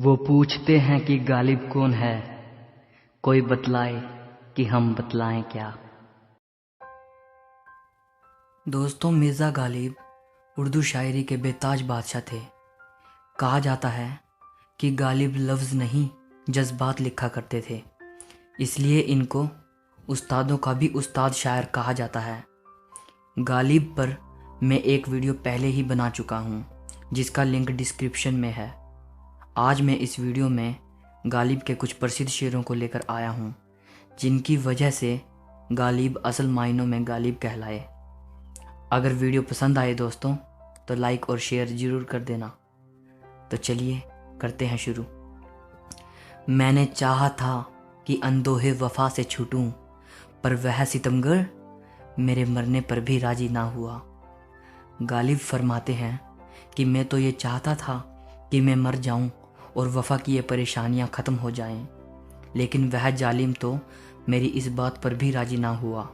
वो पूछते हैं कि गालिब कौन है, कोई बतलाए कि हम बतलाएं क्या। दोस्तों, मिर्ज़ा गालिब उर्दू शायरी के बेताज बादशाह थे। कहा जाता है कि गालिब लफ्ज़ नहीं जज्बात लिखा करते थे, इसलिए इनको उस्तादों का भी उस्ताद शायर कहा जाता है। गालिब पर मैं एक वीडियो पहले ही बना चुका हूँ, जिसका लिंक डिस्क्रिप्शन में है। आज मैं इस वीडियो में गालिब के कुछ प्रसिद्ध शेरों को लेकर आया हूँ, जिनकी वजह से गालिब असल मायनों में गालिब कहलाए। अगर वीडियो पसंद आए दोस्तों तो लाइक और शेयर ज़रूर कर देना। तो चलिए करते हैं शुरू। मैंने चाहा था कि अंदोहे वफा से छूटूं, पर वह सितमगर मेरे मरने पर भी राजी ना हुआ। गालिब फरमाते हैं कि मैं तो ये चाहता था कि मैं मर जाऊं और वफा की ये परेशानियां ख़त्म हो जाएं, लेकिन वह जालिम तो मेरी इस बात पर भी राजी ना हुआ।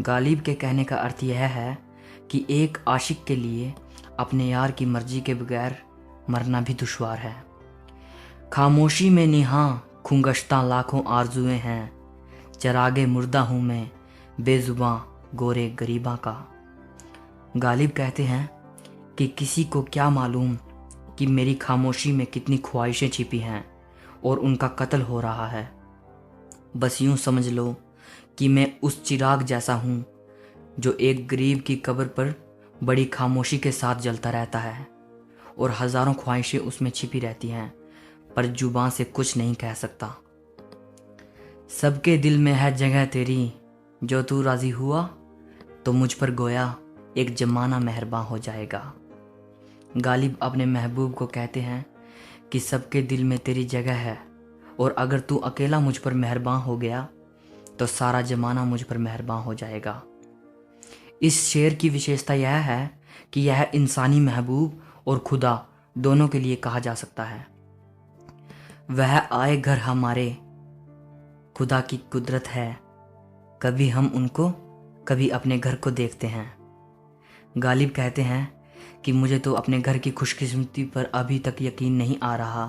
गालिब के कहने का अर्थ यह है कि एक आशिक के लिए अपने यार की मर्जी के बगैर मरना भी दुश्वार है। खामोशी में निहा खुंगश्ता लाखों आरजुएं हैं, चरागे मुर्दा हूँ मैं बेजुबां गोरे गरीबा का। गालिब कहते हैं कि किसी को क्या मालूम कि मेरी खामोशी में कितनी ख्वाहिशें छिपी हैं और उनका कत्ल हो रहा है। बस यूं समझ लो कि मैं उस चिराग जैसा हूँ जो एक गरीब की कब्र पर बड़ी खामोशी के साथ जलता रहता है और हज़ारों ख्वाहिशें उसमें छिपी रहती हैं, पर जुबान से कुछ नहीं कह सकता। सबके दिल में है जगह तेरी, जो तू राज़ी हुआ तो मुझ पर गोया एक जमाना मेहरबान हो जाएगा। गालिब अपने महबूब को कहते हैं कि सबके दिल में तेरी जगह है, और अगर तू अकेला मुझ पर मेहरबान हो गया तो सारा जमाना मुझ पर मेहरबान हो जाएगा। इस शेर की विशेषता यह है कि यह इंसानी महबूब और खुदा दोनों के लिए कहा जा सकता है। वह आए घर हमारे, खुदा की कुदरत है, कभी हम उनको कभी अपने घर को देखते हैं। गालिब कहते हैं कि मुझे तो अपने घर की खुशकिस्मती पर अभी तक यकीन नहीं आ रहा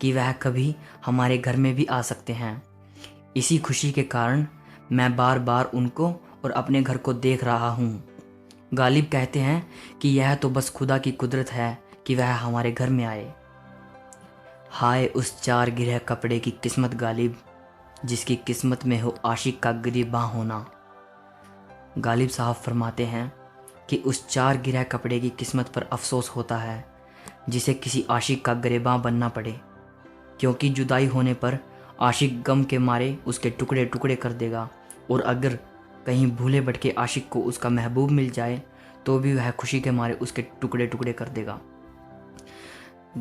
कि वह कभी हमारे घर में भी आ सकते हैं। इसी खुशी के कारण मैं बार बार उनको और अपने घर को देख रहा हूँ। गालिब कहते हैं कि यह तो बस खुदा की कुदरत है कि वह हमारे घर में आए। हाय उस चार गिरह कपड़े की किस्मत गालिब, जिसकी किस्मत में हो आशिक का गिरबां होना। गालिब साहब फरमाते हैं कि उस चार गिरह कपड़े की किस्मत पर अफसोस होता है जिसे किसी आशिक का गिरबां बनना पड़े, क्योंकि जुदाई होने पर आशिक गम के मारे उसके टुकड़े टुकड़े कर देगा, और अगर कहीं भूले भटके आशिक को उसका महबूब मिल जाए तो भी वह खुशी के मारे उसके टुकड़े टुकड़े कर देगा।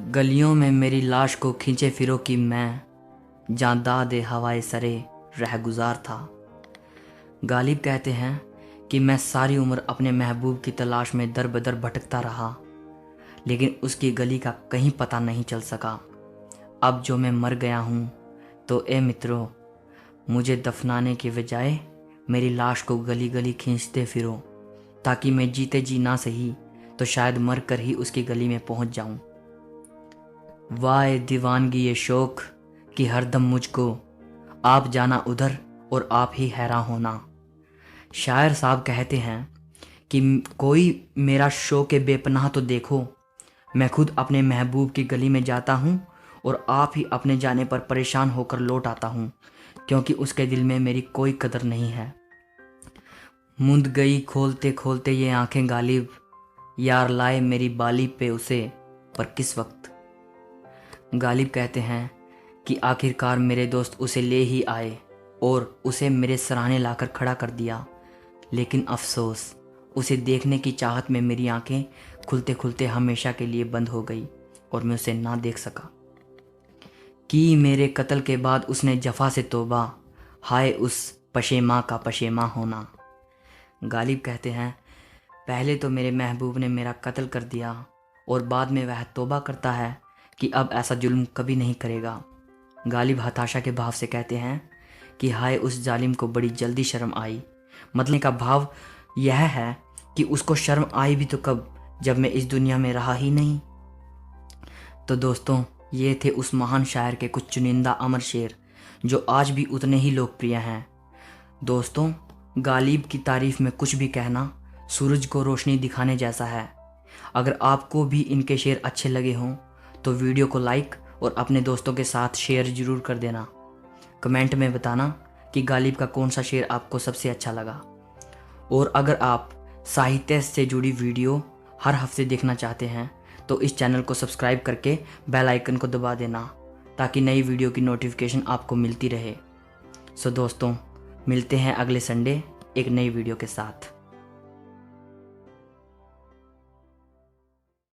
गलियों में मेरी लाश को खींचे फिरो कि मैं जांदा दे हवाए सरे रह गुजार था। गालिब कहते हैं कि मैं सारी उम्र अपने महबूब की तलाश में दर बदर भटकता रहा, लेकिन उसकी गली का कहीं पता नहीं चल सका। अब जो मैं मर गया हूँ तो ए मित्रों, मुझे दफनाने के बजाय मेरी लाश को गली गली खींचते फिरो, ताकि मैं जीते जी ना सही तो शायद मर कर ही उसकी गली में पहुँच जाऊँ। वाह दीवानगी ये शौक कि हरदम मुझको आप जाना उधर और आप ही हैरान होना। शायर साहब कहते हैं कि कोई मेरा शौक बेपनाह तो देखो, मैं खुद अपने महबूब की गली में जाता हूँ और आप ही अपने जाने पर परेशान होकर लौट आता हूँ, क्योंकि उसके दिल में मेरी कोई कदर नहीं है। मुंद गई खोलते खोलते ये आंखें गालिब, यार लाए मेरी बाली पे उसे पर किस वक्त। गालिब कहते हैं कि आखिरकार मेरे दोस्त उसे ले ही आए और उसे मेरे सराहने लाकर खड़ा कर दिया, लेकिन अफसोस उसे देखने की चाहत में मेरी आंखें खुलते खुलते हमेशा के लिए बंद हो गई और मैं उसे ना देख सका। कि मेरे कत्ल के बाद उसने जफा से तौबा, हाय उस पशेमा का पशेमा होना। गालिब कहते हैं पहले तो मेरे महबूब ने मेरा कत्ल कर दिया और बाद में वह तौबा करता है कि अब ऐसा जुल्म कभी नहीं करेगा। गालिब हताशा के भाव से कहते हैं कि हाय उस जालिम को बड़ी जल्दी शर्म आई। मतलब का भाव यह है कि उसको शर्म आई भी तो कब, जब मैं इस दुनिया में रहा ही नहीं। तो दोस्तों, ये थे उस महान शायर के कुछ चुनिंदा अमर शेर जो आज भी उतने ही लोकप्रिय हैं। दोस्तों, गालिब की तारीफ में कुछ भी कहना सूरज को रोशनी दिखाने जैसा है। अगर आपको भी इनके शेर अच्छे लगे हों तो वीडियो को लाइक और अपने दोस्तों के साथ शेयर ज़रूर कर देना। कमेंट में बताना कि गालिब का कौन सा शेर आपको सबसे अच्छा लगा। और अगर आप साहित्य से जुड़ी वीडियो हर हफ्ते देखना चाहते हैं तो इस चैनल को सब्सक्राइब करके बेल आइकन को दबा देना ताकि नई वीडियो की नोटिफिकेशन आपको मिलती रहे। सो दोस्तों, मिलते हैं अगले संडे एक नई वीडियो के साथ।